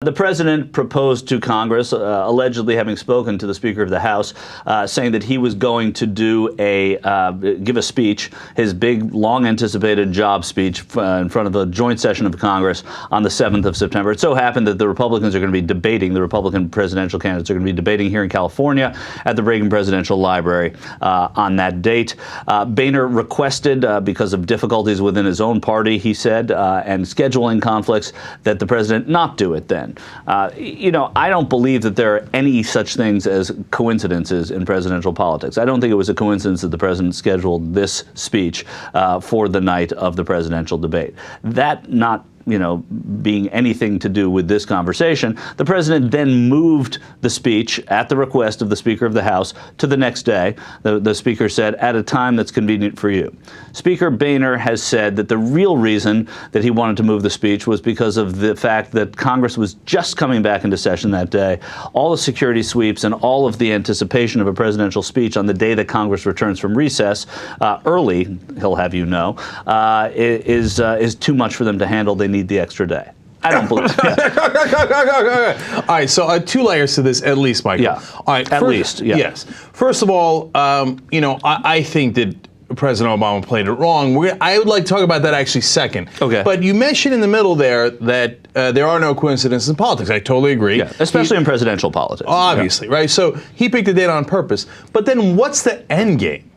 The president proposed to Congress, allegedly having spoken to the Speaker of the House, saying that he was going to do give a speech, his big, long-anticipated job speech in front of a joint session of Congress on the 7th of September. It so happened that the Republicans are going to be debating, the Republican presidential candidates are going to be debating here in California at the Reagan Presidential Library on that date. Boehner requested, because of difficulties within his own party, he said, and scheduling conflicts, that the president not do it then. I don't believe that there are any such things as coincidences in presidential politics. I don't think it was a coincidence that the president scheduled this speech for the night of the presidential debate. That not being anything to do with this conversation, the president then moved the speech at the request of the Speaker of the House to the next day. The Speaker said, at a time that's convenient for you. Speaker Boehner has said that the real reason that he wanted to move the speech was because of the fact that Congress was just coming back into session that day. All the security sweeps and all of the anticipation of a presidential speech on the day that Congress returns from recess, early, he'll have you know, is too much for them to handle. They need the extra day. I don't believe it. All right, so 2 layers to this, at least, Michael. Yeah, all right, at least, yeah. Yes. First of all, I think that President Obama played it wrong. I would like to talk about that actually second. Okay. But you mentioned in the middle there that there are no coincidences in politics. I totally agree. Yeah, especially in presidential politics. Obviously, right? So he picked the date on purpose. But then what's the end game?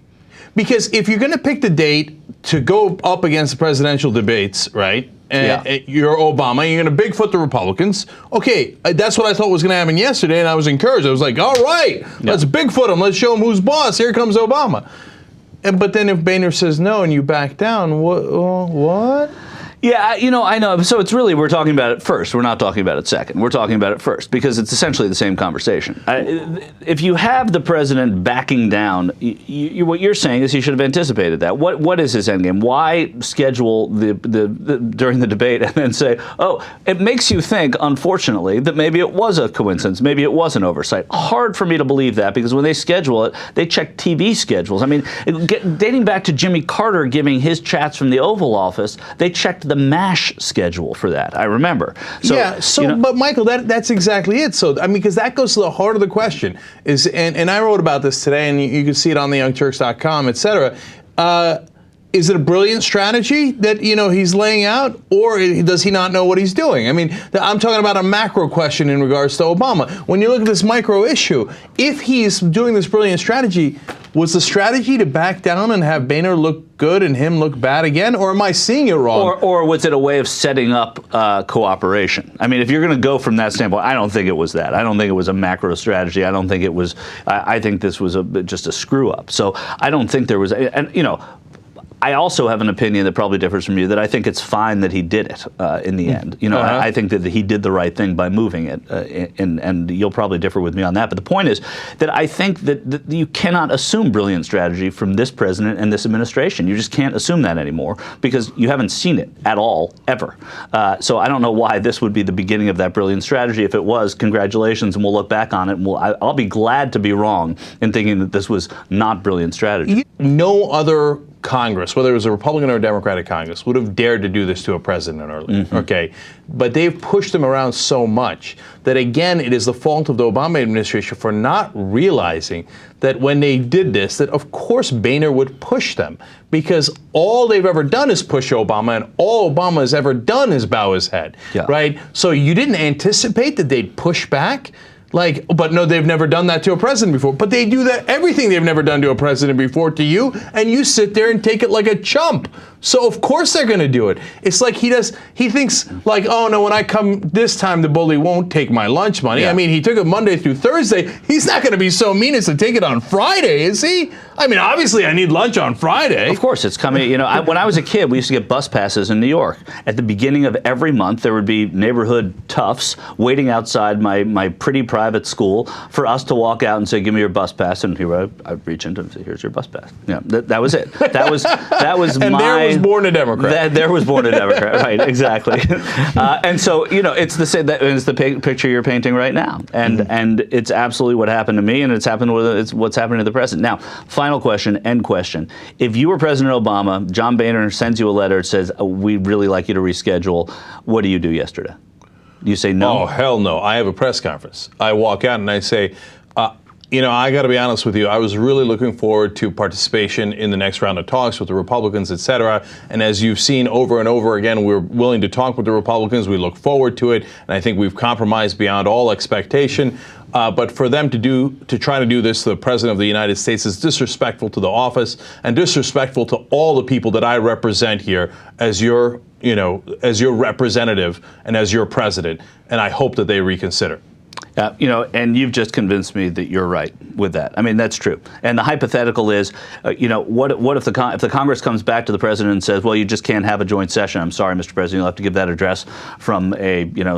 Because if you're going to pick the date to go up against the presidential debates, right? And you're Obama, you're going to Bigfoot the Republicans. Okay, that's what I thought was going to happen yesterday, and I was encouraged. I was like, all right, let's Bigfoot him. Let's show him who's boss. Here comes Obama. But then if Boehner says no and you back down, what? Yeah, I know. So it's really, we're talking about it first. We're not talking about it second. We're talking about it first because it's essentially the same conversation. If you have the president backing down, what you're saying is he should have anticipated that. What is his endgame? Why schedule during the debate and then say, oh, it makes you think, unfortunately, that maybe it was a coincidence, maybe it was an oversight. Hard for me to believe that because when they schedule it, they check TV schedules. I mean, dating back to Jimmy Carter giving his chats from the Oval Office, they checked the MASH schedule for that. I remember. But Michael, that's exactly it. So, I mean, because that goes to the heart of the question is, and I wrote about this today, and you can see it on the YoungTurks.com, et cetera. Is it a brilliant strategy that, he's laying out, or does he not know what he's doing? I mean, I'm talking about a macro question in regards to Obama. When you look at this micro issue, if he's doing this brilliant strategy, was the strategy to back down and have Boehner look good and him look bad again, or am I seeing it wrong? Or was it a way of setting up cooperation? I mean, if you're going to go from that standpoint, I don't think it was that. I don't think it was a macro strategy. I don't think it was. I think this was just a screw up. So I don't think there was. I also have an opinion that probably differs from you, that I think it's fine that he did it in the end. I think that he did the right thing by moving it, and you'll probably differ with me on that. But the point is that I think that you cannot assume brilliant strategy from this president and this administration. You just can't assume that anymore because you haven't seen it at all, ever. So I don't know why this would be the beginning of that brilliant strategy. If it was, congratulations, and we'll look back on it, and I'll be glad to be wrong in thinking that this was not brilliant strategy. No other Congress, whether it was a Republican or a Democratic Congress, would have dared to do this to a president earlier. Okay, but they've pushed him around so much that, again, it is the fault of the Obama administration for not realizing that when they did this, that of course Boehner would push them, because all they've ever done is push Obama, and all Obama has ever done is bow his head, right? So you didn't anticipate that they'd push back? But no, they've never done that to a president before. But they do that, everything they've never done to a president before to you, and you sit there and take it like a chump. So of course they're going to do it. It's like he thinks like, oh no, when I come this time, the bully won't take my lunch money. I mean, he took it Monday through Thursday. He's not going to be so mean as to take it on Friday, is he? I mean, obviously I need lunch on Friday. Of course, it's coming. When I was a kid, we used to get bus passes in New York. At the beginning of every month, there would be neighborhood toughs waiting outside my pretty private school for us to walk out and say, give me your bus pass. And here I'd reach into and say, here's your bus pass. Yeah, that was it. That was and there was born a Democrat. There was born a Democrat, right? Exactly. And so it's the same. It's the picture you're painting right now, and it's absolutely what happened to me, and it's what's happening to the president now. Final question, end question. If you were President Obama, John Boehner sends you a letter that says, we'd really like you to reschedule. What do you do yesterday? You say no? Oh, hell no. I have a press conference. I walk out and I say, I got to be honest with you. I was really looking forward to participation in the next round of talks with the Republicans, et cetera. And as you've seen over and over again, we're willing to talk with the Republicans. We look forward to it. And I think we've compromised beyond all expectation. But for them to try to do this to the President of the United States is disrespectful to the office and disrespectful to all the people that I represent here as your representative and as your president. And I hope that they reconsider. And you've just convinced me that you're right with that. I mean, that's true. And the hypothetical is, what if the Congress comes back to the president and says, well, you just can't have a joint session. I'm sorry, Mr. President, you'll have to give that address from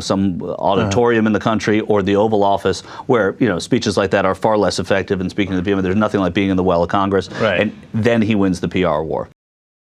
some auditorium in the country or the Oval Office, where speeches like that are far less effective in speaking to the people. There's nothing like being in the well of Congress. Right. And then he wins the PR war.